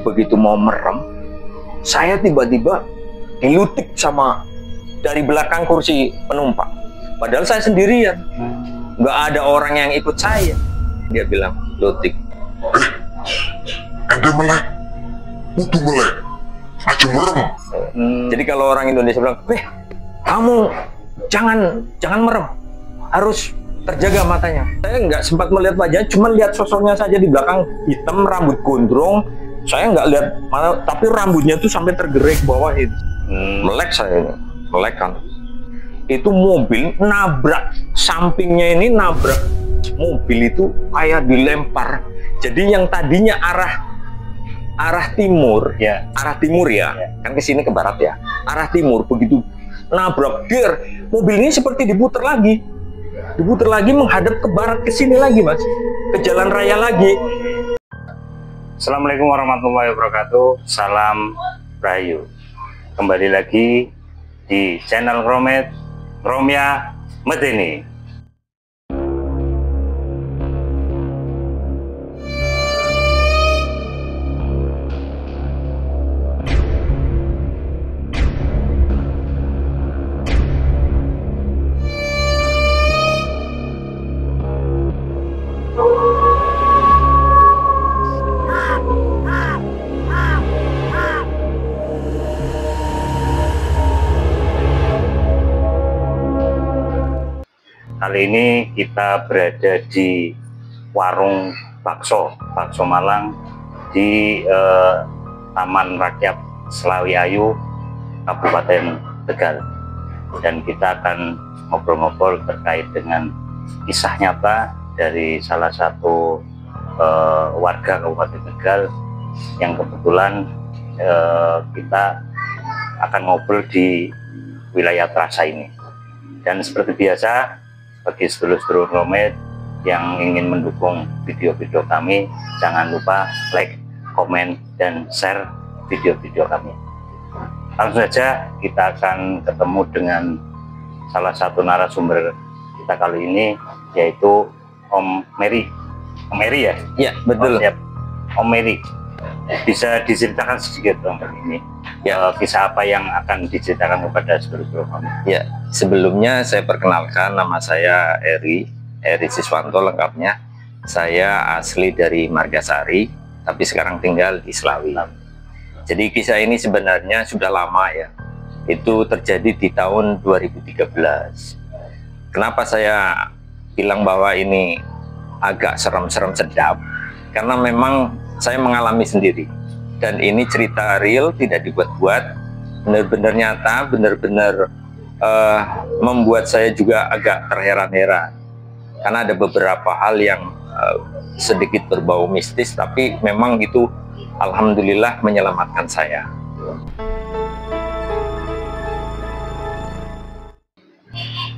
begitu mau merem, saya tiba-tiba dilutik sama dari belakang kursi penumpang. Padahal saya sendirian, nggak ada orang yang ikut saya. Dia bilang, "Lutik, ente melek, kudu melek, aja merem." Jadi kalau orang Indonesia bilang, kamu jangan merem, harus terjaga matanya. Saya nggak sempat melihat wajahnya, cuma lihat sosoknya saja di belakang, hitam, rambut gondrong. Saya nggak lihat mana, tapi rambutnya tuh sampai tergerai ke bawah itu. Melek saya ini, melek kan. Itu mobil nabrak, sampingnya ini nabrak mobil itu kayak dilempar. Jadi yang tadinya arah timur, arah timur ya, kan ke sini ke barat ya. Arah timur begitu nabrak, mobil ini seperti diputar lagi menghadap ke barat, ke sini lagi mas, ke jalan raya lagi. Assalamualaikum warahmatullahi wabarakatuh. Salam Rahayu. Kembali lagi di channel Romya Medeni. Kali ini kita berada di warung bakso Malang di Taman Rakyat Selawi Ayu, Kabupaten Tegal. Dan kita akan ngobrol-ngobrol terkait dengan kisah nyata dari salah satu warga Kabupaten Tegal yang kebetulan kita akan ngobrol di wilayah Trasa ini. Dan seperti biasa, bagi sedulur-sedulur Romet yang ingin mendukung video-video kami, jangan lupa like, komen, dan share video-video kami. Langsung saja kita akan ketemu dengan salah satu narasumber kita kali ini, yaitu Om Mary. Om Mary ya? Iya, betul. Om Mary, bisa diceritakan sedikit Om ini? Ya, kisah apa yang akan diceritakan kepada sedulur-sedulur kami? Ya, sebelumnya saya perkenalkan, nama saya Eri Siswanto lengkapnya. Saya asli dari Margasari, tapi sekarang tinggal di Selawi. Jadi kisah ini sebenarnya sudah lama ya. Itu terjadi di tahun 2013. Kenapa saya bilang bahwa ini agak serem-serem sedap? Karena memang saya mengalami sendiri. Dan ini cerita real, tidak dibuat-buat, benar-benar nyata, benar-benar membuat saya juga agak terheran-heran. Karena ada beberapa hal yang sedikit berbau mistis, tapi memang itu alhamdulillah menyelamatkan saya.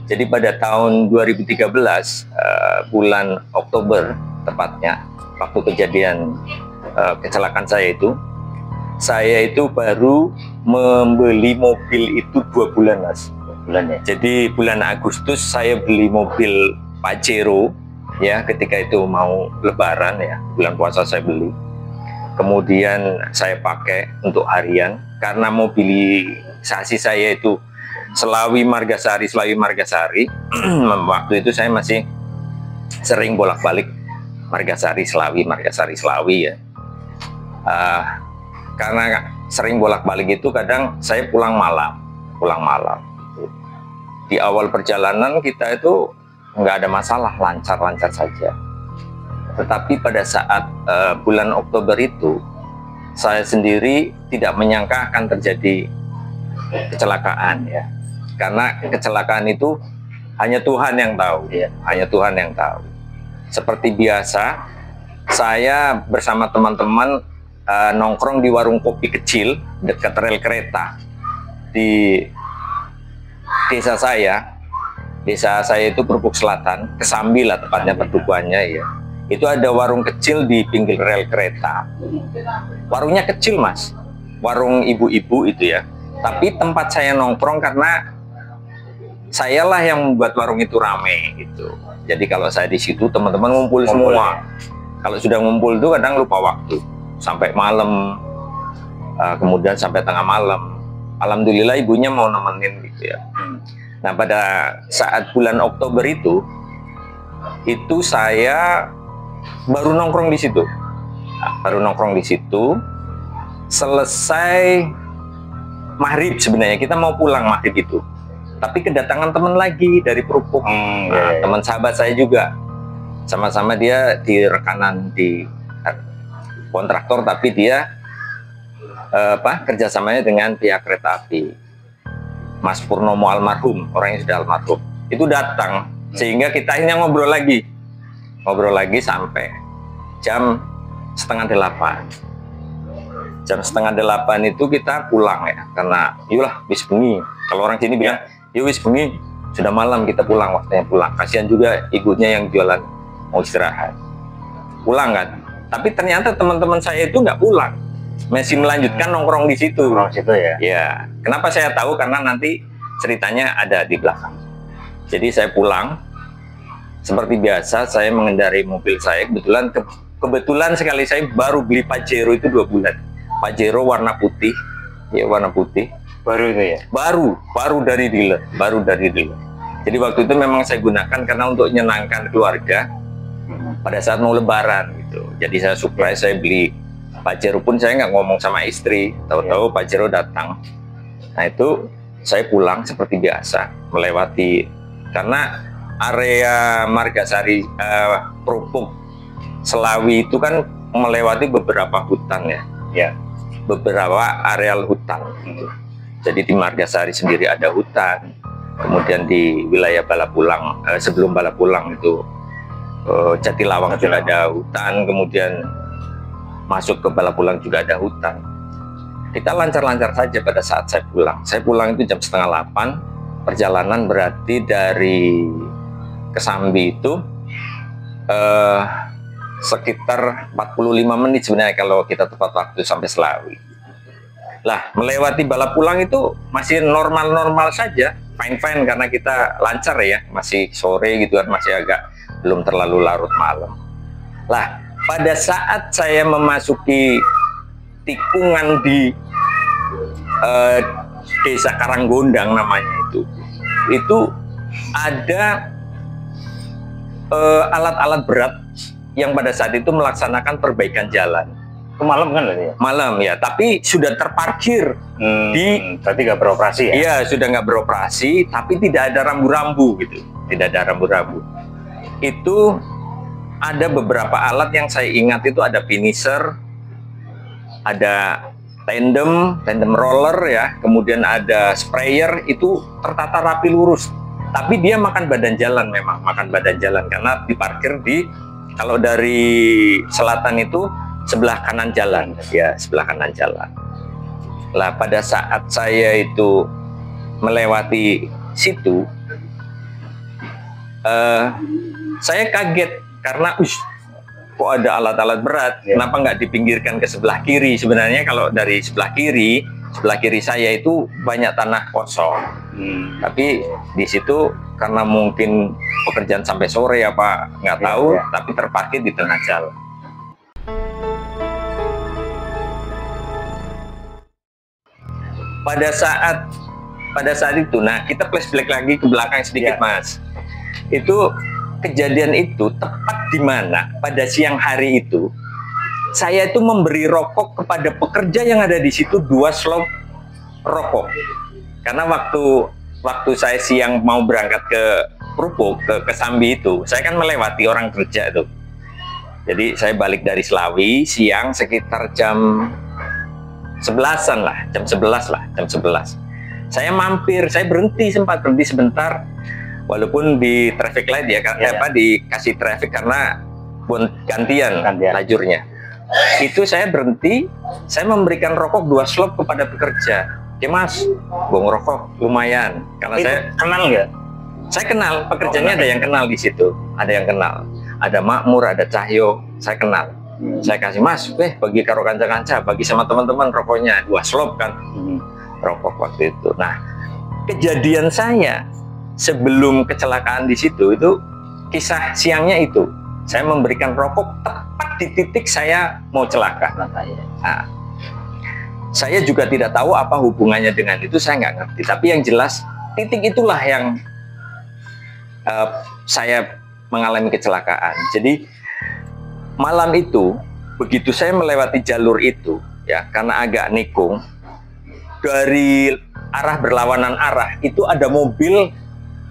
Jadi pada tahun 2013, bulan Oktober tepatnya, waktu kejadian kecelakaan saya itu baru membeli mobil itu 2 bulan mas. Jadi bulan Agustus saya beli mobil Pajero ya, ketika itu mau lebaran ya, bulan puasa saya beli. Kemudian saya pakai untuk harian karena mobilisasi saya itu Selawi Margasari. Waktu itu saya masih sering bolak-balik Margasari Selawi ya. Karena sering bolak-balik itu kadang saya pulang malam. Di awal perjalanan kita itu nggak ada masalah, lancar-lancar saja. Tetapi pada saat bulan Oktober itu, saya sendiri tidak menyangka akan terjadi kecelakaan ya. Karena kecelakaan itu hanya Tuhan yang tahu ya, hanya Tuhan yang tahu. Seperti biasa, saya bersama teman-teman nongkrong di warung kopi kecil dekat rel kereta di desa saya. Desa saya itu Krupuk Selatan, Kesambi lah tepatnya perdukuannya ya. Itu ada warung kecil di pinggir rel kereta. Warungnya kecil mas, warung ibu-ibu itu ya. Tapi tempat saya nongkrong karena sayalah yang membuat warung itu rame gitu. Jadi kalau saya di situ teman-teman ngumpul semua. Kalau sudah ngumpul tuh kadang lupa waktu. Sampai malam kemudian sampai tengah malam. Alhamdulillah ibunya mau nemenin gitu ya. Nah pada saat bulan Oktober itu saya baru nongkrong di situ. Selesai maghrib sebenarnya kita mau pulang maghrib itu, tapi kedatangan teman lagi dari Perupuk. Teman sahabat saya juga, sama-sama dia di rekanan di kontraktor, tapi dia kerjasamanya dengan pihak kereta api. Mas Purnomo almarhum, orang yang sudah almarhum, itu datang, sehingga kita akhirnya ngobrol lagi sampai jam setengah 8. Jam setengah 8 itu kita pulang ya, karena yulah wis bengi. Kalau orang sini bilang, yuk wis bengi, sudah malam, kita pulang, waktunya pulang. Kasihan juga ibunya yang jualan, mau istirahat. Pulang kan. Tapi ternyata teman-teman saya itu nggak pulang, masih melanjutkan nongkrong di situ. Nongkrong situ ya? Ya. Kenapa saya tahu? Karena nanti ceritanya ada di belakang. Jadi saya pulang, seperti biasa saya mengendarai mobil saya. Kebetulan sekali saya baru beli Pajero itu 2 bulan. Pajero warna putih, ya warna putih. Baru itu ya? Baru dari dealer. Jadi waktu itu memang saya gunakan karena untuk menyenangkan keluarga pada saat mau lebaran gitu. Jadi saya surprise, saya beli Pajero, pun saya nggak ngomong sama istri, tahu-tahu Pajero datang. Nah itu saya pulang seperti biasa, melewati, karena area Margasari, Perupuk, Selawi itu kan melewati beberapa hutan ya, beberapa areal hutan. Jadi di Margasari sendiri ada hutan, kemudian di wilayah Balapulang, sebelum Balapulang itu Jatilawang juga ada hutan, kemudian masuk ke Balapulang juga ada hutan. Kita lancar-lancar saja pada saat saya pulang. Saya pulang itu jam setengah 8. Perjalanan berarti dari Kesambi itu sekitar 45 menit sebenarnya kalau kita tepat waktu sampai Selawi. Lah, melewati Balapulang itu masih normal-normal saja, fine-fine, karena kita lancar ya, masih sore gitu kan, masih agak belum terlalu larut malam. Lah, pada saat saya memasuki tikungan di Desa Karanggondang namanya itu ada alat-alat berat yang pada saat itu melaksanakan perbaikan jalan. Itu malam kan ya? Malam ya, tapi sudah terparkir berarti nggak beroperasi ya? Iya, sudah nggak beroperasi, tapi tidak ada rambu-rambu gitu, tidak ada rambu-rambu. Itu ada beberapa alat yang saya ingat, itu ada finisher, ada tandem roller ya, kemudian ada sprayer, itu tertata rapi lurus. Tapi dia makan badan jalan, memang makan badan jalan karena diparkir di, kalau dari selatan itu sebelah kanan jalan ya, sebelah kanan jalan. Lah pada saat saya itu melewati situ, saya kaget karena kok ada alat-alat berat, kenapa nggak dipinggirkan ke sebelah kiri? Sebenarnya kalau dari sebelah kiri saya itu banyak tanah kosong. Tapi di situ karena mungkin pekerjaan sampai sore apa nggak tahu, tapi terparkir di tengah jalan. Pada saat itu, nah kita flashback lagi ke belakang sedikit Mas. Itu kejadian itu tepat di mana pada siang hari itu saya itu memberi rokok kepada pekerja yang ada di situ, 2 slop rokok. Karena waktu saya siang mau berangkat ke Perupuk, ke Kesambi itu, saya kan melewati orang kerja itu. Jadi saya balik dari Selawi siang sekitar jam 11-an lah, jam 11. Saya sempat berhenti sebentar, walaupun di traffic light ya, dikasih traffic karena gantian lajurnya. Itu saya berhenti, saya memberikan rokok 2 slop kepada pekerja. Oke Mas, bong rokok lumayan. Karena itu saya kenal nggak? Saya kenal, pekerjanya ada yang kenal di situ, ada yang kenal. Ada Makmur, ada Cahyo, saya kenal. Saya kasih Mas, bagi karo kanca-kanca, bagi sama teman-teman rokoknya 2 slop kan, rokok waktu itu. Nah, kejadian saya sebelum kecelakaan di situ itu kisah siangnya itu. Saya memberikan rokok tepat di titik saya mau celaka. Nah, saya juga tidak tahu apa hubungannya dengan itu, saya nggak ngerti. Tapi yang jelas titik itulah yang saya mengalami kecelakaan. Jadi malam itu begitu saya melewati jalur itu, ya karena agak nikung, dari arah berlawanan arah itu ada mobil.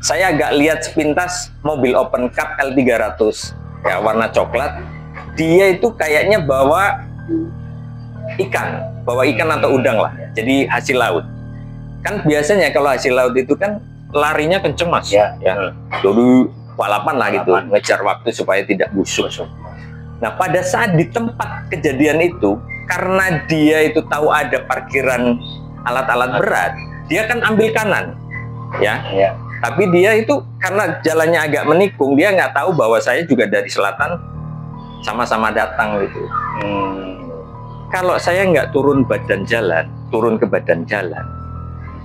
Saya agak lihat sepintas mobil open cup L300 ya warna coklat. Dia itu kayaknya bawa ikan atau udang lah. Jadi hasil laut. Kan biasanya kalau hasil laut itu kan larinya kenceng mas. Ya. Jadi balapan lah gitu, ngejar waktu supaya tidak busuk. Nah pada saat di tempat kejadian itu, karena dia itu tahu ada parkiran alat-alat berat, dia kan ambil kanan, ya. Tapi dia itu karena jalannya agak menikung, dia nggak tahu bahwa saya juga dari selatan, sama-sama datang gitu. Kalau saya nggak turun ke badan jalan,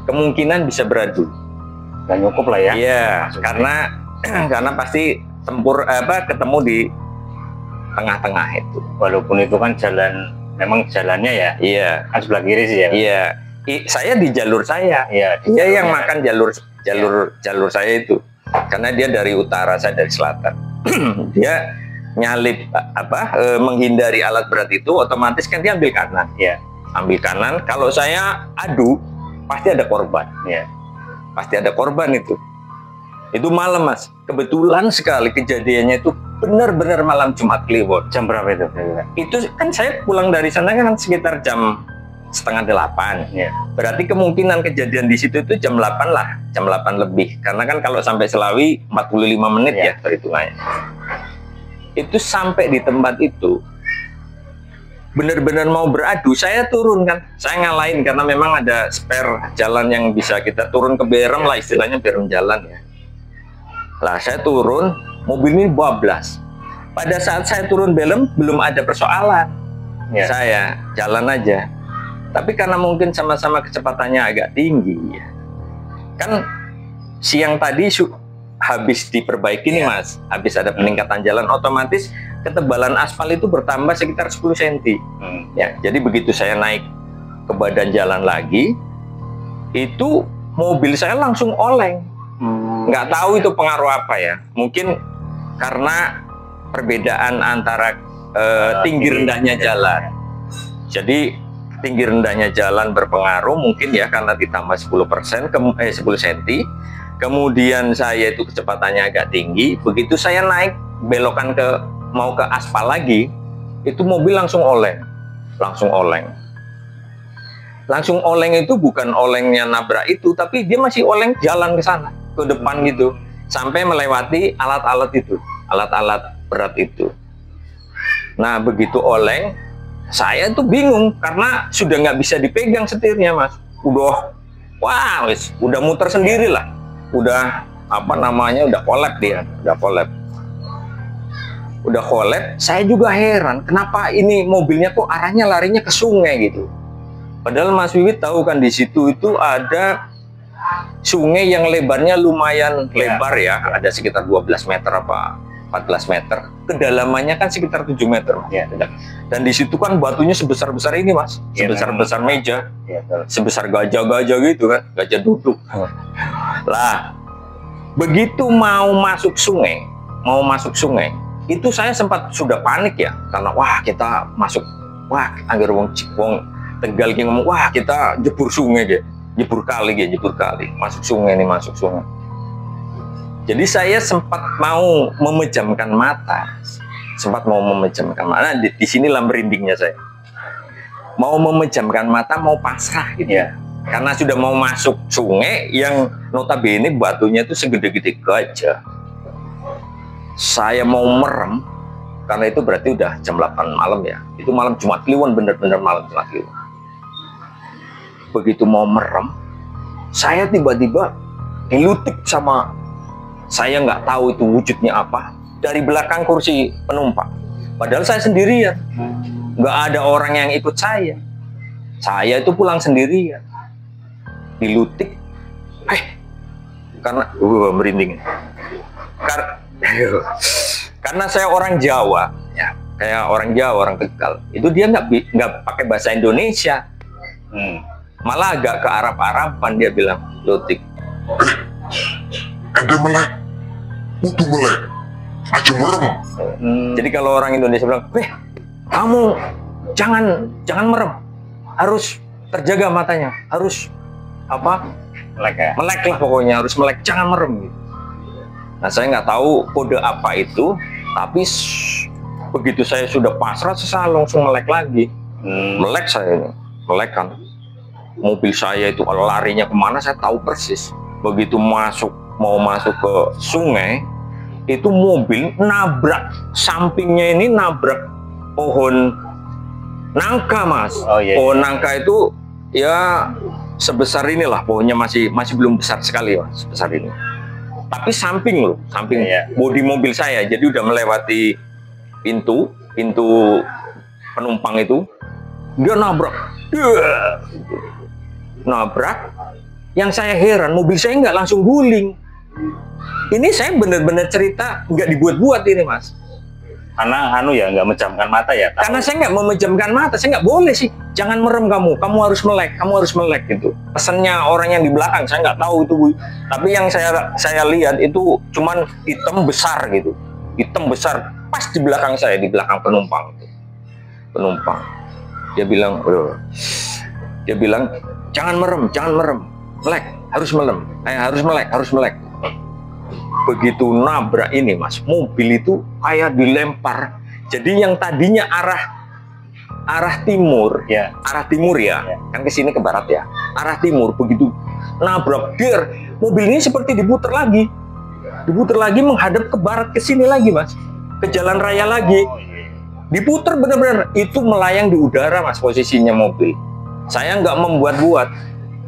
kemungkinan bisa beradu. Nggak cukup lah ya. Iya, karena pasti ketemu di tengah-tengah itu. Walaupun itu kan memang jalannya ya. Iya. Kan sebelah kiri sih ya. Iya. Saya di jalur saya. Iya. Dia yang makan jalur saya itu. Karena dia dari utara, saya dari selatan. Dia nyalip menghindari alat berat itu, otomatis kan dia ambil kanan. Iya. Ambil kanan. Kalau saya adu, pasti ada korban. Iya. Pasti ada korban itu. Itu malam mas. Kebetulan sekali kejadiannya itu benar-benar malam Jumat Kliwon. Jam berapa itu? Itu kan saya pulang dari sana kan sekitar jam 7:30. Ya. Berarti kemungkinan kejadian di situ itu jam 8 lah, jam 8 lebih. Karena kan kalau sampai Selawi 45 menit ya perhitungannya. Itu sampai di tempat itu benar-benar mau beradu, saya turun kan. Saya ngalahin karena memang ada spare jalan yang bisa kita turun ke berem lah, istilahnya berem jalan ya. Lah saya turun, mobil ini bablas. Pada saat saya turun berem belum ada persoalan. Saya jalan aja. Tapi karena mungkin sama-sama kecepatannya agak tinggi, ya. Kan siang tadi habis diperbaiki nih mas, habis ada peningkatan jalan, otomatis ketebalan aspal itu bertambah sekitar 10 cm. Ya, jadi begitu saya naik ke badan jalan lagi, itu mobil saya langsung oleng. Nggak tahu itu pengaruh apa ya, mungkin karena perbedaan antara tinggi rendahnya jalan. Jadi tinggi rendahnya jalan berpengaruh mungkin ya, karena ditambah 10 cm. Kemudian saya itu kecepatannya agak tinggi. Begitu saya naik belokan mau ke aspal lagi, itu mobil langsung oleng. Langsung oleng itu bukan olengnya nabrak itu, tapi dia masih oleng jalan ke sana, ke depan gitu, sampai melewati alat-alat itu, alat-alat berat itu. Nah begitu oleng, saya tuh bingung karena sudah nggak bisa dipegang setirnya mas. Udah muter sendiri lah. Udah udah kolab dia, udah kolab. Saya juga heran kenapa ini mobilnya kok arahnya larinya ke sungai gitu. Padahal Mas Wiwit tahu kan di situ itu ada sungai yang lebarnya lumayan lebar ya, ada sekitar 12 meter apa 14 meter. Kedalamannya kan sekitar 7 meter. Ya. Dan di situ kan batunya sebesar-besar ini mas, sebesar-besar meja, sebesar gajah-gajah gitu kan, gajah duduk. Lah, begitu mau masuk sungai, itu saya sempat sudah panik ya, karena kita masuk, anggar wong Tegal ki ngomong, kita jebur sungai gitu, jebur kali, masuk sungai. Jadi saya sempat mau memejamkan mata, Nah, di sinilah merindingnya saya. Mau memejamkan mata, mau pasrah gitu ya. Karena sudah mau masuk sungai yang notabene batunya itu segede-gede gajah. Saya mau merem, karena itu berarti udah jam 8 malam ya. Itu malam Jumat Kliwon, bener-bener malam Jumat Kliwon. Begitu mau merem, saya tiba-tiba dilutik sama, saya nggak tahu itu wujudnya apa, dari belakang kursi penumpang. Padahal saya sendirian, nggak ada orang yang ikut saya. Saya itu pulang sendirian. Dilutik, karena merinding. Karena saya orang Jawa, ya kayak orang Jawa, orang Tegal. Itu dia nggak pakai bahasa Indonesia. Malah agak ke Arab-Araban, dia bilang, Lotik. Ente melek, kudu melek, aja merem. Jadi kalau orang Indonesia bilang, kamu jangan merem, harus terjaga matanya, harus Melek ya? melek lah pokoknya, harus melek, jangan merem gitu. Nah, saya nggak tahu kode apa itu, tapi begitu saya sudah pasrah, saya langsung melek lagi. Melek saya ini, melek kan. Mobil saya itu kalau larinya kemana saya tahu persis. Begitu mau masuk ke sungai, itu mobil nabrak, sampingnya ini nabrak pohon nangka, Mas. Pohon nangka itu ya sebesar inilah, pohonnya masih belum besar sekali, Mas, sebesar ini. Tapi samping loh, samping bodi mobil saya, jadi udah melewati pintu penumpang itu, dia nabrak. Yang saya heran, mobil saya nggak langsung guling. Ini saya benar-benar cerita, nggak dibuat-buat ini, Mas. Karena nggak menjamkan mata ya? Tahu. Karena saya nggak memejamkan mata, saya nggak boleh sih. Jangan merem kamu harus melek gitu. Pesannya orang yang di belakang, saya nggak tahu itu, Bu. Tapi yang saya lihat itu cuman hitam besar gitu. Hitam besar pas di belakang saya, di belakang penumpang. Dia bilang, jangan merem, melek, harus melek. Begitu nabrak ini, Mas, mobil itu kayak dilempar. Jadi yang tadinya arah timur ya, kan ke sini ke barat ya. Arah timur, begitu nabrak, mobil ini seperti diputer lagi menghadap ke barat, ke sini lagi, Mas, ke jalan raya lagi. Diputer benar-benar, itu melayang di udara, Mas, posisinya mobil. Saya nggak membuat-buat.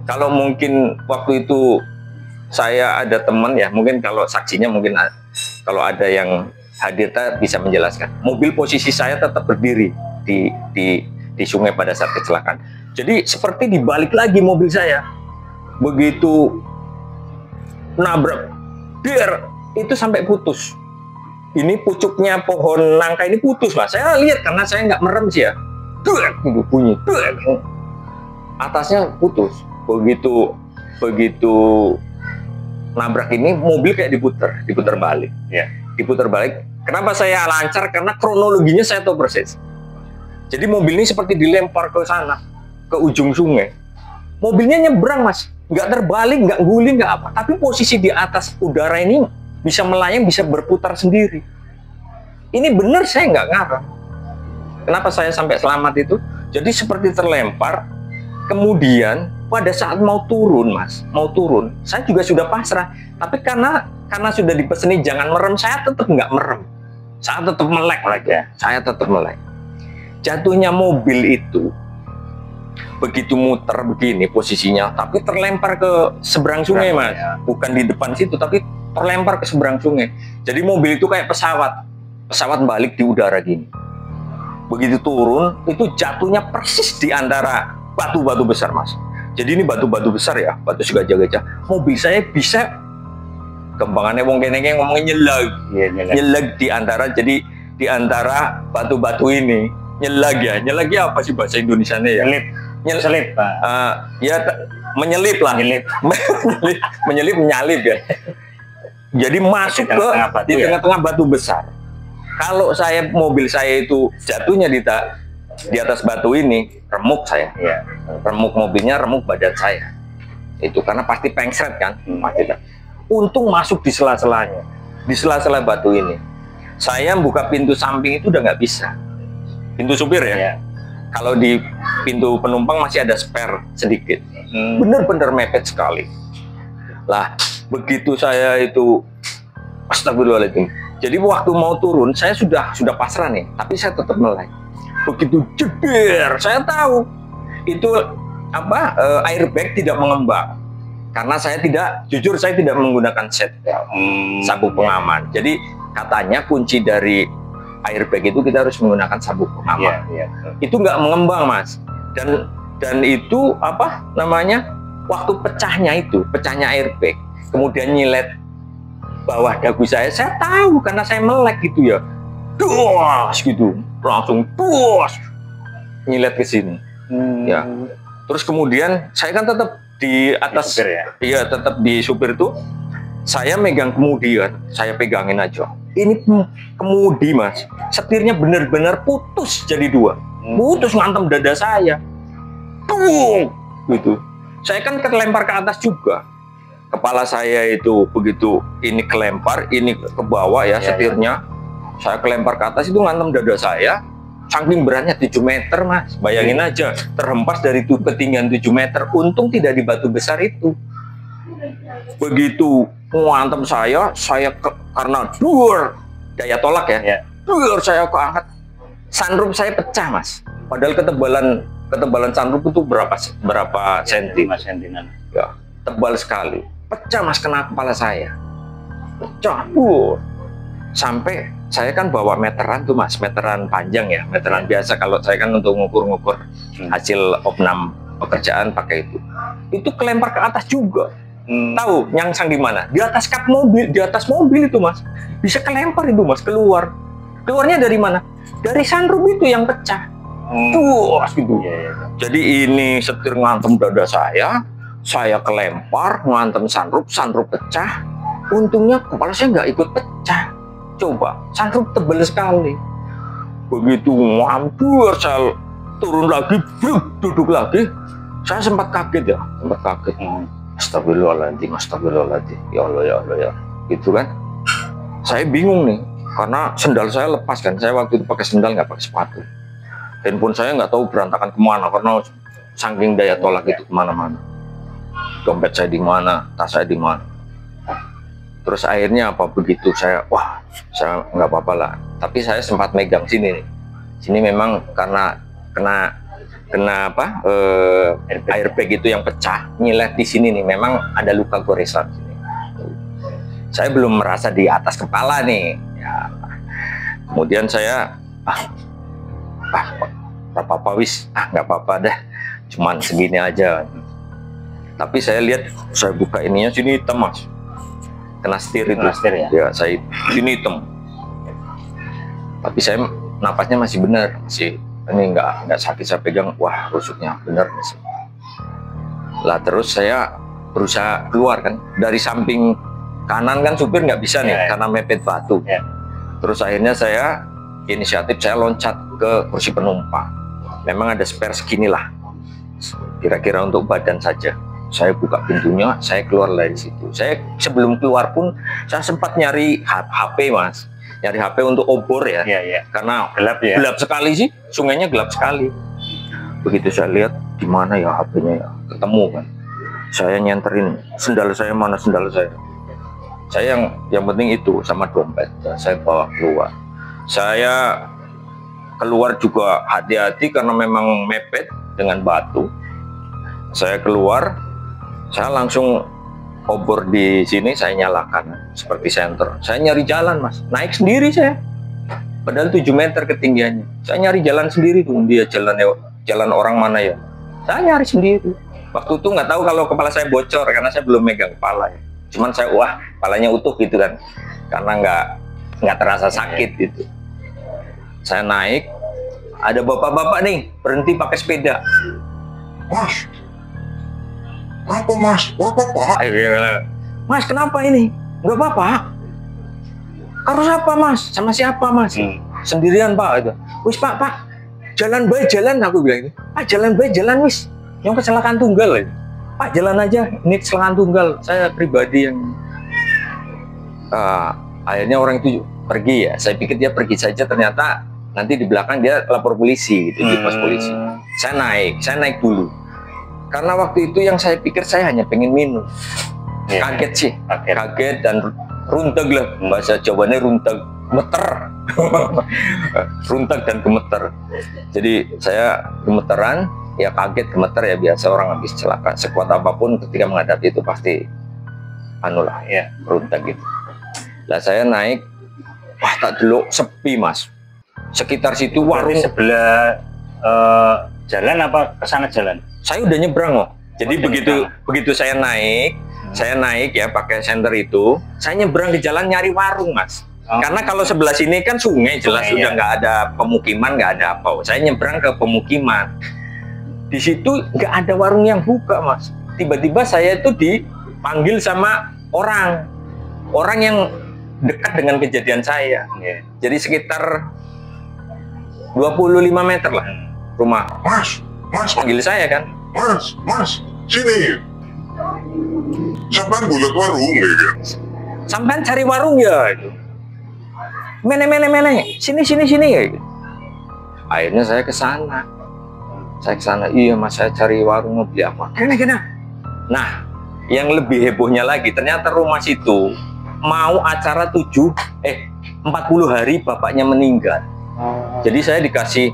Kalau mungkin waktu itu saya ada teman ya, mungkin kalau saksinya mungkin kalau ada yang hadir bisa menjelaskan. Mobil posisi saya tetap berdiri di sungai pada saat kecelakaan. Jadi seperti dibalik lagi mobil saya. Begitu nabrak, itu sampai putus. Ini pucuknya pohon nangka ini putus, Mas. Saya lihat karena saya nggak merem sih ya. Bunyi. Atasnya putus. Begitu nabrak ini, mobil kayak diputar balik. Ya, diputar balik. Kenapa saya lancar? Karena kronologinya saya tahu persis. Jadi mobil ini seperti dilempar ke sana, ke ujung sungai. Mobilnya nyebrang, Mas. Nggak terbalik, nggak guling, nggak apa. Tapi posisi di atas udara ini bisa melayang, bisa berputar sendiri. Ini benar, saya nggak ngarang. Kenapa saya sampai selamat itu? Jadi seperti terlempar. Kemudian pada saat mau turun, Mas, saya juga sudah pasrah. Tapi karena sudah dipeseni jangan merem, saya tetap nggak merem. Saya tetap melek lagi. Saya tetap melek. Jatuhnya mobil itu begitu muter begini posisinya, tapi terlempar ke seberang sungai, Mas. Bukan di depan situ, tapi terlempar ke seberang sungai. Jadi mobil itu kayak pesawat balik di udara gini. Begitu turun, itu jatuhnya persis di antara batu-batu besar, Mas. Jadi ini batu-batu besar ya, batu segajah-gajah. Mobil saya bisa kembangannya wong kene ngomongnya nyelag di antara batu-batu ini. Nyelag ya apa sih bahasa Indonesianya ya? Selip, Pak. Menyelip lah. Menyalip ya. Jadi masuk ke di tengah-tengah batu besar. Kalau mobil saya itu jatuhnya di atas batu ini, remuk saya. Remuk mobilnya, remuk badan saya. Itu karena pasti pengsret kan. Untung masuk di sela-selanya, di sela-sela batu ini. Saya buka pintu samping itu udah nggak bisa. Pintu supir ya. Kalau di pintu penumpang masih ada spare sedikit. Bener-bener mepet sekali. Lah, begitu saya itu, astagfirullahaladzim. Jadi waktu mau turun, saya sudah pasrah nih, tapi saya tetap melek. Begitu jeder, saya tahu itu airbag tidak mengembang. Karena saya jujur saya tidak menggunakan seatbelt, sabuk pengaman. Jadi katanya kunci dari airbag itu kita harus menggunakan sabuk pengaman. Itu nggak mengembang, Mas. Dan itu waktu pecahnya airbag, kemudian nyilet bawah dagu saya tahu karena saya melek gitu ya. Dos gitu, langsung dos nyilet ke sini. Ya. Terus kemudian saya kan tetap di atas, supir ya? Iya tetap di supir tuh. Saya megang kemudi kan, saya pegangin aja. Ini kemudi mas, setirnya benar-benar putus jadi dua, putus ngantem dada saya, tuh gitu. Saya kan kelempar ke atas juga, kepala saya itu begitu ini kelempar, ini ke bawah ya setirnya, saya kelempar ke atas itu ngantem dada saya, saking beratnya 7 meter mas, bayangin aja terhempas dari ketinggian 7 meter, untung tidak di batu besar itu. Begitu ngantem saya karena daya tolak ya, saya keangkat, sunroof saya pecah mas. Padahal ketebalan sunroof itu berapa senti? 5 sentian. Ya, tebal sekali. Pecah mas, kena kepala saya. Pecah, sampai saya kan bawa meteran tuh mas, meteran panjang ya, meteran biasa. Kalau saya kan untuk ngukur-ngukur hasil opnam pekerjaan pakai itu. Itu kelempar ke atas juga. Tahu nyangsang di mana? Di atas kap mobil, di atas mobil itu mas, bisa kelempar itu mas, keluarnya dari mana? Dari sunroof itu yang pecah. Tuh gitu. Jadi ini setir ngantem dada saya kelempar, ngantem sunroof pecah. Untungnya kepala saya nggak ikut pecah. Coba, sunroof tebal sekali. Begitu ngampur, saya turun lagi, duduk lagi. Saya sempat kaget ya, Astagfirullahaladzim, ya Allah, gitu kan. Saya bingung nih, karena sendal saya lepas kan. Saya waktu itu pakai sendal, nggak pakai sepatu. Handphone saya nggak tahu berantakan kemana, karena saking daya tolak itu kemana-mana. Dompet saya di mana, tas saya di mana. Terus akhirnya apa begitu saya nggak apa-apa lah. Tapi saya sempat megang sini nih. Sini memang karena kena airbag itu yang pecah, nyilet di sini nih, memang ada luka goresan sini. Saya belum merasa di atas kepala nih ya. Kemudian saya nggak apa-apa dah, cuman segini aja. Tapi saya lihat, saya buka ininya, sini hitam mas, kena setir itu. Ya saya sini hitam, tapi saya napasnya masih benar, ini nggak sakit. Saya pegang, wah rusuknya bener sih. Lah terus saya berusaha keluar kan dari samping kanan kan, supir nggak bisa nih karena mepet batu. Terus akhirnya saya inisiatif, saya loncat ke kursi penumpang. Memang ada spare segini lah, kira-kira untuk badan saja. Saya buka pintunya, saya keluar dari situ. Saya sebelum keluar pun saya sempat nyari HP mas, nyari HP untuk obor ya, karena gelap sekali sih, sungainya gelap sekali. Begitu saya lihat di mana ya HP-nya ya, ketemu kan. Saya nyenterin sendal saya, mana sendal saya. Saya yang penting itu sama dompet, saya bawa keluar. Saya keluar juga hati-hati karena memang mepet dengan batu. Saya keluar, saya langsung obor di sini, saya nyalakan seperti senter. Saya nyari jalan mas, naik sendiri saya. Padahal 7 meter ketinggiannya. Saya nyari jalan sendiri tuh, dia jalan orang mana ya. Saya nyari sendiri. Waktu itu nggak tahu kalau kepala saya bocor karena saya belum megang kepala ya. Cuman saya kepalanya utuh gitu kan, karena nggak terasa sakit gitu. Saya naik, ada bapak-bapak nih berhenti pakai sepeda. Mas, apa mas? Apa? Mas kenapa ini? Nggak apa-apa. Harus apa mas? Sama siapa mas? Sendirian pak. Itu. Wis pak, jalan baik jalan, aku bilang itu. Pak jalan baik jalan wis. Yang kecelakaan tunggal. Pak jalan aja. Ini kecelakaan tunggal. Saya pribadi yang akhirnya orang itu pergi ya. Saya pikir dia pergi saja, ternyata nanti di belakang dia lapor polisi gitu, di pos polisi. Saya naik dulu. Karena waktu itu yang saya pikir saya hanya pengen minum. Kaget sih, kaget dan runteg lah, bahasa Jawanya runteg, gemeter. Runteg dan gemeter. Jadi saya gemeteran, ya kaget gemeter ya, biasa orang habis celaka. Sekuat apapun ketika menghadapi itu pasti runteg gitu. Lah saya naik, wah tak dulu sepi mas. Sekitar situ warung sebelah jalan apa ke sana jalan? Saya udah nyebrang loh. Jadi begitu saya naik ya pakai senter itu, saya nyebrang di jalan nyari warung mas. Karena kalau sebelah sini kan sungai jelas udah nggak ada pemukiman, nggak ada apa. Saya nyebrang ke pemukiman. Di situ nggak ada warung yang buka, Mas. Tiba-tiba saya itu dipanggil sama orang yang dekat dengan kejadian saya. Jadi sekitar 25 meter lah rumah. Mas, Panggil saya kan. mas, sini. Sampai bulat warung ya kan? Sampai cari warung ya itu. Mene, sini ya. Gitu. Akhirnya saya ke sana. Iya Mas, saya cari warung mau beli apa? Kena. Nah, yang lebih hebohnya lagi, ternyata rumah situ mau acara 40 hari bapaknya meninggal. Jadi saya dikasih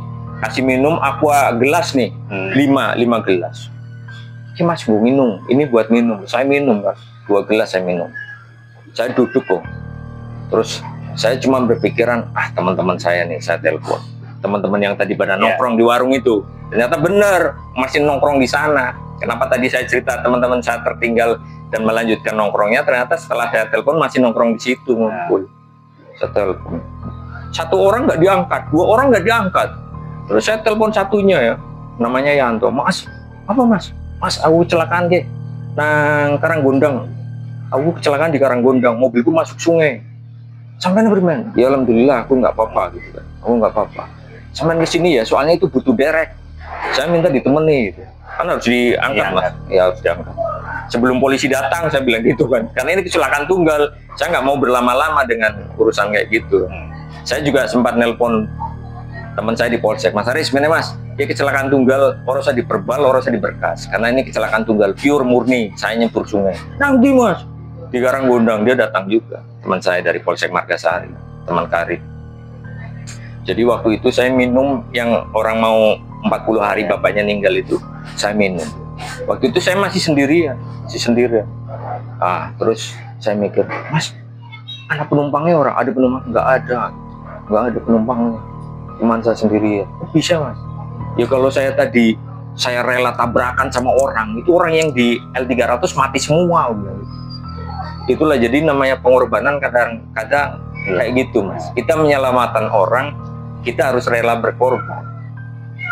minum aqua gelas nih, 5 gelas. Oke Mas, gue minum, ini buat minum. Saya minum Mas, 2 gelas saya minum. Saya duduk kok. Terus saya cuma berpikiran, teman-teman saya nih, saya telepon. Teman-teman yang tadi pada nongkrong di warung itu. Ternyata benar, masih nongkrong di sana. Kenapa tadi saya cerita teman-teman saya tertinggal dan melanjutkan nongkrongnya, ternyata setelah saya telepon masih nongkrong di situ ngumpul. Saya telepon. 1 orang nggak diangkat, 2 orang nggak diangkat. Terus saya telepon satunya ya, namanya Yanto. Mas, apa Mas? Mas, aku kecelakaan ke nang Karanggondang. Aku kecelakaan di Karanggondang, mobilku masuk sungai. Sampai bermain. Ya alhamdulillah, aku nggak apa-apa gitu kan. Aku nggak apa-apa. Sampai ke sini ya, soalnya itu butuh derek. Saya minta ditemani gitu. Kan harus diangkat Mas. Ya harus diangkat. Sebelum polisi datang saya bilang gitu kan. Karena ini kecelakaan tunggal. Saya nggak mau berlama-lama dengan urusan kayak gitu. Saya juga sempat nelpon teman saya di Polsek, Mas Aris, bener Mas, ya kecelakaan tunggal, orosa diperbal, orosa diberkas. Karena ini kecelakaan tunggal pure murni, saya nyebur sungai. Nanti Mas, di Karanggondang dia datang juga, teman saya dari Polsek Margasari, teman karib. Jadi waktu itu saya minum yang orang mau 40 hari bapaknya meninggal itu, saya minum. Waktu itu saya masih sendirian. Terus saya mikir, Mas, ada penumpangnya orang? Ada penumpang? Nggak ada penumpangnya. Cuman saya sendirian. Bisa Mas? Ya kalau saya rela tabrakan sama orang, itu orang yang di L300 mati semua. Itulah jadi namanya pengorbanan kadang-kadang kayak gitu Mas. Kita menyelamatkan orang, kita harus rela berkorban.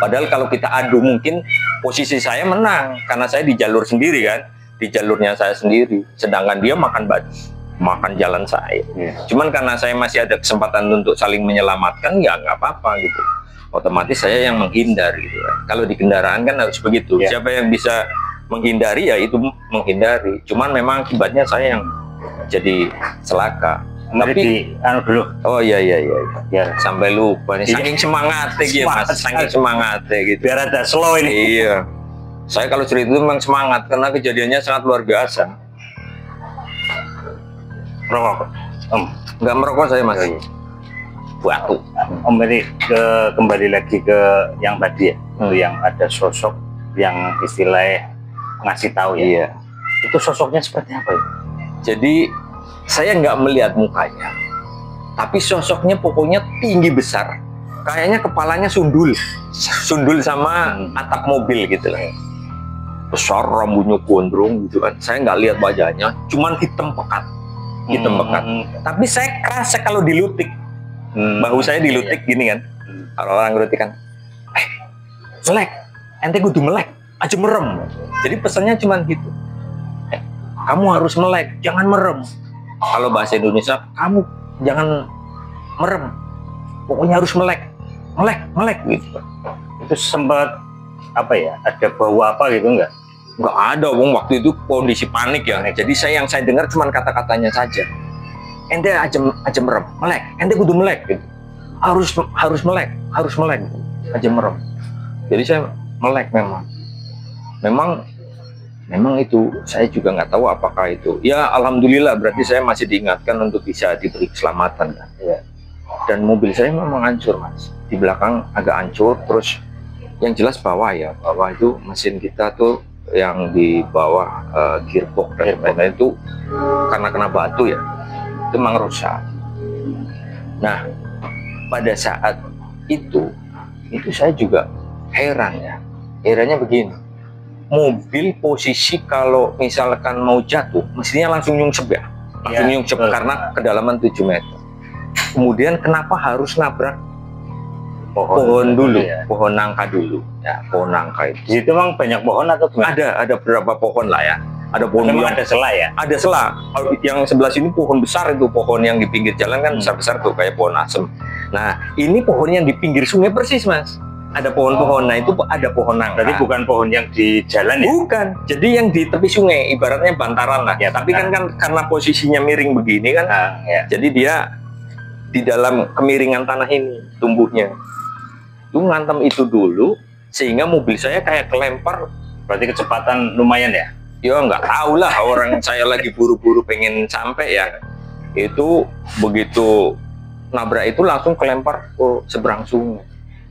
Padahal kalau kita adu mungkin posisi saya menang karena saya di jalur sendiri kan, di jalurnya saya sendiri. Sedangkan dia makan jalan saya. Cuman karena saya masih ada kesempatan untuk saling menyelamatkan, ya nggak apa-apa gitu. Otomatis saya yang menghindar gitu. Kalau di kendaraan kan harus begitu. Siapa yang bisa menghindari ya itu menghindari. Cuman memang akibatnya saya yang jadi celaka. Tapi dulu. Oh iya. Ya sampai lupa nih. Saking semangatnya gitu Mas. Saking semangatnya gitu. Biar ada slow ini. Iya. Saya kalau cerita itu memang semangat karena kejadiannya sangat luar biasa. Merokok? Nggak merokok saya Mas. Batu. Om ini kembali lagi ke yang tadi ya, yang ada sosok yang istilahnya ngasih tahu ya. Iya. Itu sosoknya seperti apa ya? Jadi saya nggak melihat mukanya, tapi sosoknya pokoknya tinggi besar. Kayaknya kepalanya sundul sama atap mobil gitu lah. Besar, rambutnya gondrong gitu kan. Saya nggak lihat wajahnya, cuman hitam pekat. Tapi saya kerasa kalau dilutik, bahu saya dilutik gini kan. Kalau orang ngelutik kan, melek, ente kudu melek, aja merem. Jadi pesannya cuma gitu, kamu harus melek, jangan merem. Kalau bahasa Indonesia, kamu jangan merem, pokoknya harus melek gitu. Itu sempat apa ya? Ada bau apa gitu enggak? Nggak ada, Bung. Waktu itu kondisi panik ya. Jadi yang saya dengar cuma kata-katanya saja. Ente aja merem, melek. Ente kudu melek. Gitu. Harus melek. Aja merem. Jadi saya melek memang. Memang itu saya juga nggak tahu apakah itu. Ya alhamdulillah berarti saya masih diingatkan untuk bisa diberi keselamatan kan. Ya. Dan mobil saya memang hancur Mas. Di belakang agak hancur. Terus yang jelas bawah itu mesin kita tuh yang di bawah gearbox dan lain-lain itu karena kena batu ya, itu memang rusak. Nah pada saat itu saya juga herannya begini, mobil posisi kalau misalkan mau jatuh mestinya langsung nyungsep ya, karena kedalaman 7 meter. Kemudian kenapa harus nabrak pohon dulu, ya. pohon nangka dulu. Ya, pohon nangka itu. Di situ memang banyak pohon atau gimana? Ada beberapa pohon lah ya. Ada pohon Memang yang ada sela ya? ada sela. Kalau yang sebelah sini pohon besar itu, pohon yang di pinggir jalan kan besar-besar tuh kayak pohon asem. Nah, ini pohon yang di pinggir sungai persis, Mas. Ada pohon-pohon. Nah, itu ada pohon nangka. Berarti bukan pohon yang di jalan ya? Bukan. Jadi yang di tepi sungai, ibaratnya bantaran lah. Ya, Tapi kan karena posisinya miring begini kan, ya. jadi dia di dalam kemiringan tanah ini tumbuhnya. Itu ngantem itu dulu, sehingga mobil saya kayak kelempar. Berarti kecepatan lumayan ya? Ya nggak tahu lah, orang saya lagi buru-buru pengen sampai ya. Itu begitu nabrak itu langsung kelempar ke seberang sungai.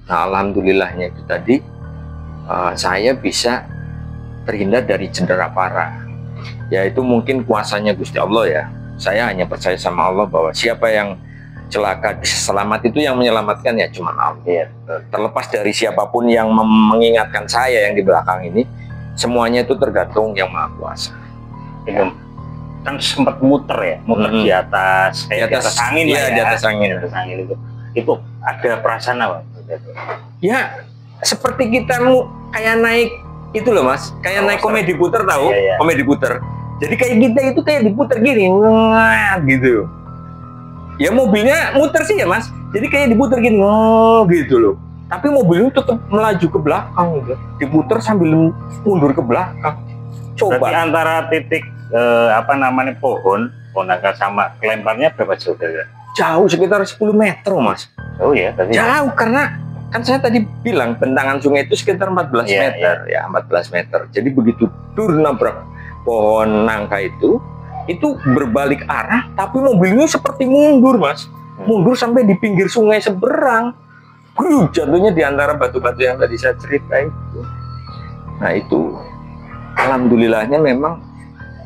Nah, alhamdulillahnya itu tadi saya bisa terhindar dari cedera parah. Ya itu mungkin kuasanya Gusti Allah ya. Saya hanya percaya sama Allah bahwa siapa yang celaka selamat itu yang menyelamatkan ya cuma Allah. Ya, terlepas dari siapapun yang mengingatkan saya yang di belakang ini, semuanya itu tergantung yang Maha Kuasa. Itu kan sempat muter ya, muter di atas, kayak di atas angin ya, lah ya. Di atas angin. Di atas angin itu ada perasaan apa? Ya seperti kita kayak naik itu loh Mas, kayak naik komedi puter tahu? Iya. Komedi puter. Jadi kayak kita itu kayak diputer gini, gitu. Ya mobilnya muter sih ya Mas, jadi kayak diputer gini, gitu loh. Tapi mobil itu tetap melaju ke belakang, gitu. Diputer sambil mundur ke belakang. Coba. Berarti antara titik pohon nangka sama kelemparnya berapa jauh kira-kira? Jauh sekitar 10 meter Mas. Oh ya, berarti Jauh karena kan saya tadi bilang bentangan sungai itu sekitar 14 meter, ya 14 meter. Jadi begitu nabrak pohon nangka itu berbalik arah, tapi mobilnya seperti mundur Mas, mundur sampai di pinggir sungai seberang. Jatuhnya di antara batu-batu yang tadi saya cerita itu. Nah itu, alhamdulillahnya memang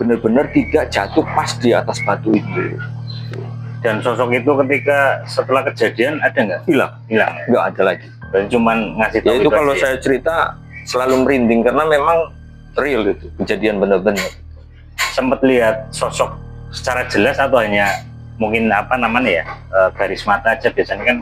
benar-benar tidak jatuh pas di atas batu itu. Dan sosok itu ketika setelah kejadian ada nggak? Hilang ya? Nggak ada lagi. Berarti cuman ngasih tahu. Ya itu kalau saya cerita selalu merinding karena memang real itu kejadian benar-benar. Sempat lihat sosok secara jelas atau hanya mungkin garis mata aja biasanya kan?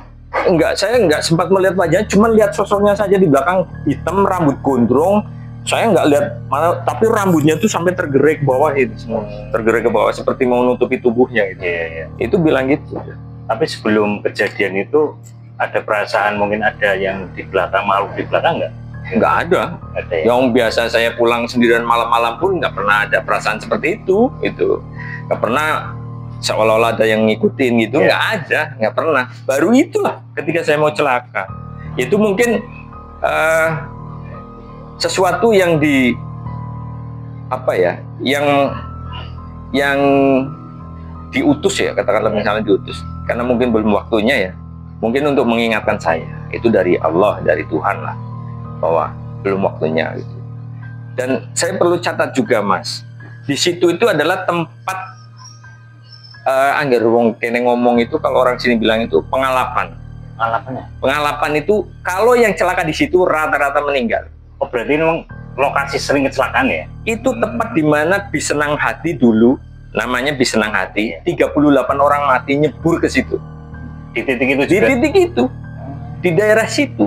Enggak, saya enggak sempat melihat wajahnya, cuma lihat sosoknya saja di belakang, hitam, rambut gondrong. Saya nggak lihat mana, tapi rambutnya tuh sampai tergerai ke bawah itu semua, tergerai ke bawah seperti mau nutupi tubuhnya gitu. Iya. Itu bilang gitu. Tapi sebelum kejadian itu ada perasaan mungkin ada yang di belakang, makhluk di belakang nggak? Nggak ada. Ada ya? Yang biasa saya pulang sendirian malam-malam pun nggak pernah ada perasaan seperti itu. Nggak pernah seolah-olah ada yang ngikutin gitu. Nggak ada, nggak pernah. Baru itulah ketika saya mau celaka. Itu mungkin sesuatu yang yang diutus ya, katakanlah misalnya diutus, karena mungkin belum waktunya ya, mungkin untuk mengingatkan saya, itu dari Allah, dari Tuhan lah, bahwa belum waktunya gitu. Dan saya perlu catat juga Mas, di situ itu adalah tempat anggar wong kene ngomong itu, kalau orang sini bilang itu pengalapan. Pengalapan itu kalau yang celaka di situ rata-rata meninggal. Oh berarti memang lokasi sering kecelakaan ya? Itu tempat di mana bis senang hati dulu, namanya bis senang hati, 38 orang mati nyebur ke situ. Di titik itu juga? Di titik itu, di daerah situ.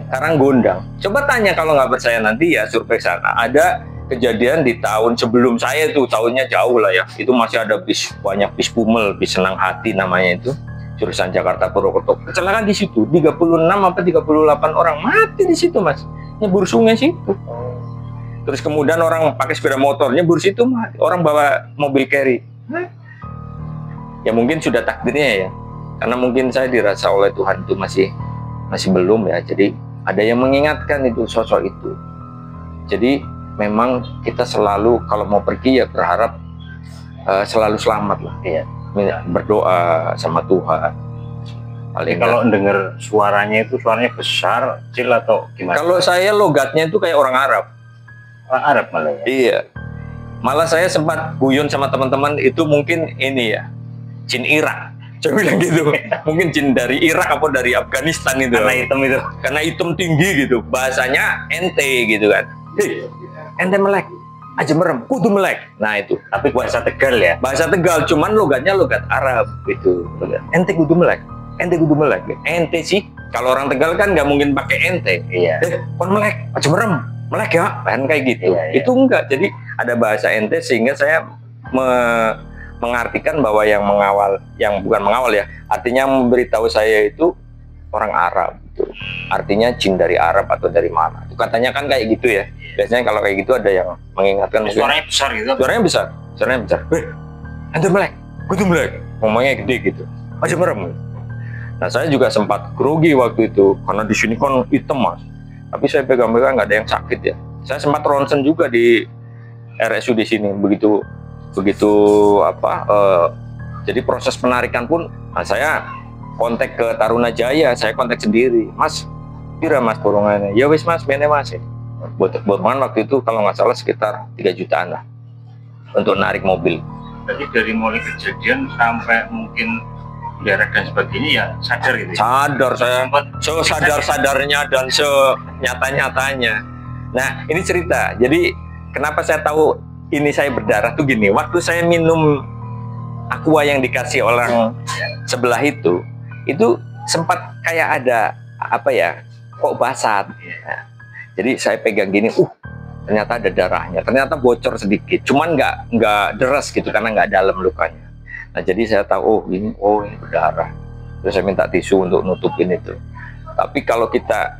Karanggondang. Coba tanya kalau nggak percaya nanti ya survei sana. Ada kejadian di tahun sebelum saya itu, tahunnya jauh lah ya. Itu masih ada bis, banyak bis Pumel, bis senang hati namanya itu. Jurusan Jakarta Purwokerto, kecelakaan di situ 36 apa 38 orang mati di situ Mas, nyebur sungai situ. Terus kemudian orang pakai sepeda motor nyebur situ mati, orang bawa mobil carry. Ya mungkin sudah takdirnya ya, karena mungkin saya dirasa oleh Tuhan itu masih belum ya, jadi ada yang mengingatkan itu sosok itu. Jadi memang kita selalu kalau mau pergi ya berharap selalu selamat lah ya. Berdoa sama Tuhan. Paling kalau dengar suaranya besar, kecil atau gimana? Kalau saya logatnya itu kayak orang Arab. Orang Arab malah ya? Iya. Malah saya sempat guyon sama teman-teman itu mungkin ini ya, jin Irak. Saya bilang gitu. Mungkin jin dari Irak apa dari Afghanistan itu. Karena hitam itu. Karena hitam tinggi gitu. Bahasanya ente gitu kan. Hei, ente melek. Aja merem, kudu melek. Nah itu. Tapi bahasa Tegal ya? Bahasa Tegal, cuman logatnya logat Arab gitu. Ente kudu melek. ente kudu melek. Ente sih, kalau orang Tegal kan nggak mungkin pakai ente. Iya. Kon melek, aja merem, melek ya, kan kayak gitu. Iya. Itu enggak, jadi ada bahasa ente sehingga saya mengartikan bahwa yang mengawal, yang bukan mengawal ya, artinya memberitahu saya itu orang Arab gitu. Artinya jin dari Arab atau dari mana. Itu katanya kan kayak gitu ya. Biasanya kalau kayak gitu ada yang mengingatkan. Suaranya besar gitu. Suaranya besar. Ente melek, gue tuh melek. Ngomongnya gede gitu. Aja merem. Nah saya juga sempat grogi waktu itu karena di sini kan hitam mas. Tapi saya pegang-pegang nggak ada yang sakit ya. Saya sempat ronsen juga di RSUD di sini. Begitu apa? Jadi proses penarikan pun, nah saya kontak ke Taruna Jaya, saya kontak sendiri, mas, pira mas borongannya? Ya wis mas, bene mas. Borongan waktu itu kalau nggak salah sekitar 3 jutaan lah untuk narik mobil. Jadi dari mulai kejadian sampai mungkin derek dan sebagainya ya sadar gitu. Sadar saya, sadar-sadarnya dan senyata-nyatanya. Nah ini cerita. Jadi kenapa saya tahu ini saya berdarah tuh gini. Waktu saya minum aqua yang dikasih orang sebelah itu sempat kayak ada apa ya, kok basah. Nah, jadi saya pegang gini, ternyata ada darahnya, ternyata bocor sedikit, cuman nggak deras gitu karena nggak dalam lukanya. Nah jadi saya tahu ini berdarah. Terus saya minta tisu untuk nutupin itu. Tapi kalau kita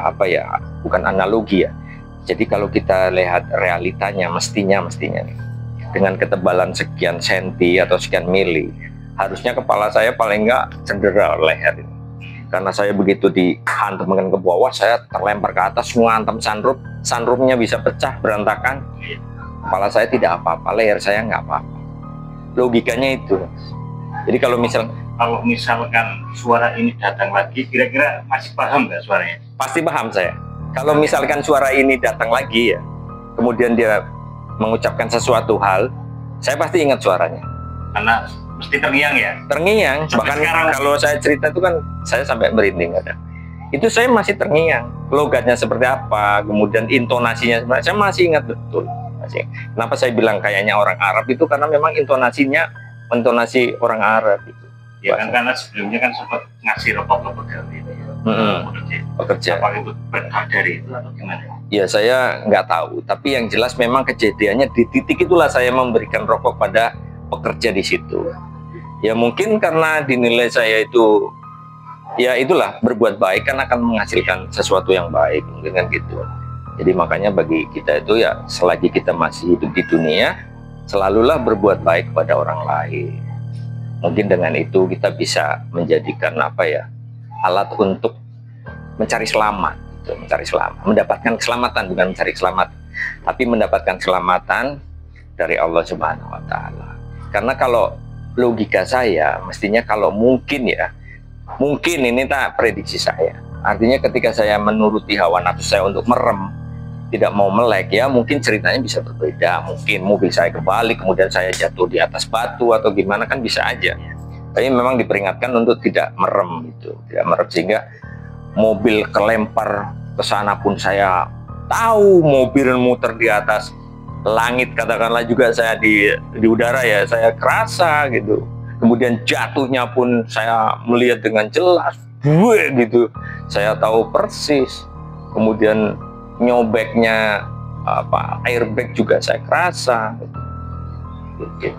apa ya, bukan analogi ya. Jadi kalau kita lihat realitanya mestinya nih, dengan ketebalan sekian senti atau sekian mili, harusnya kepala saya paling nggak cedera leher ini. Karena saya begitu dihantam ke bawah, saya terlempar ke atas, ngantem sunroof, sunroofnya bisa pecah berantakan. Kepala saya tidak apa-apa, leher saya nggak apa-apa. Logikanya itu. Jadi kalau misalkan suara ini datang lagi, kira-kira masih paham nggak suaranya? Pasti paham saya. Kalau misalkan suara ini datang lagi ya, kemudian dia mengucapkan sesuatu hal, saya pasti ingat suaranya. Karena mesti terngiang ya? Terngiang. Bahkan kalau saya cerita itu kan saya sampai merinding kadang. Itu saya masih terngiang. Logatnya seperti apa, kemudian intonasinya seperti apa, saya masih ingat betul. Kenapa saya bilang kayaknya orang Arab itu karena memang intonasinya intonasi orang Arab itu. Ya kan karena sebelumnya kan sempat ngasih rokok ke pegawai itu ya. Pekerja. Apa itu berkah dari itu atau gimana? Ya saya nggak tahu. Tapi yang jelas memang kejadiannya di titik itulah saya memberikan rokok pada pekerja di situ. Ya mungkin karena dinilai saya itu, ya itulah berbuat baik kan akan menghasilkan sesuatu yang baik, mungkin kan gitu. Jadi makanya bagi kita itu ya selagi kita masih hidup di dunia, selalulah berbuat baik kepada orang lain. Mungkin dengan itu kita bisa menjadikan apa ya, alat untuk mencari selamat, gitu, mencari selamat, mendapatkan keselamatan, bukan mencari selamat, tapi mendapatkan keselamatan dari Allah Subhanahu Wa Taala. Karena kalau logika saya, mestinya kalau mungkin ya, mungkin ini tak prediksi saya. Artinya ketika saya menuruti hawa nafsu saya untuk merem, tidak mau melek ya, mungkin ceritanya bisa berbeda. Mungkin mobil saya kebalik, kemudian saya jatuh di atas batu atau gimana kan bisa aja. Tapi memang diperingatkan untuk tidak merem gitu, tidak merem sehingga mobil kelempar ke sana pun saya tahu mobil muter di atas langit katakanlah juga saya di udara ya saya kerasa gitu. Kemudian jatuhnya pun saya melihat dengan jelas, gitu. Saya tahu persis. Kemudian nyobeknya apa airbag juga saya kerasa. Gitu.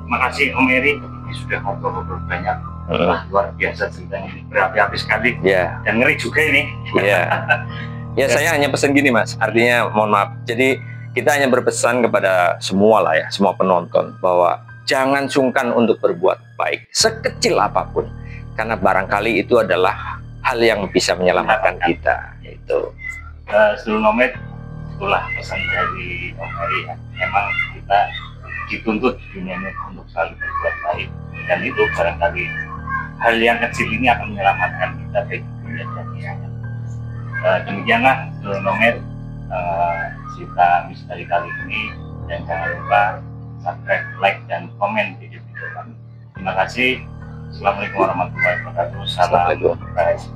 Makasih Om Eri, ini sudah ngobrol-ngobrol banyak. Wah, luar biasa ceritanya ini, berapi-api sekali. Ya. Dan ngeri juga ini. Iya. Ya saya hanya pesan gini Mas, artinya mohon maaf. Jadi kita hanya berpesan kepada semua lah ya, semua penonton bahwa jangan sungkan untuk berbuat baik sekecil apapun, karena barangkali itu adalah hal yang bisa menyelamatkan kita. Itu. Seluruh nomad itulah pesan dari Om Eri ya. Memang kita dituntut di dunia ini untuk selalu berbuat baik, dan itu barangkali hal yang kecil ini akan menyelamatkan kita baik di dunia dan di akhirat. Demikianlah seluruh nomad cerita misteri kali ini, dan jangan lupa subscribe, like, dan komen video-video kami. Terima kasih. Assalamualaikum warahmatullahi wabarakatuh. Salam.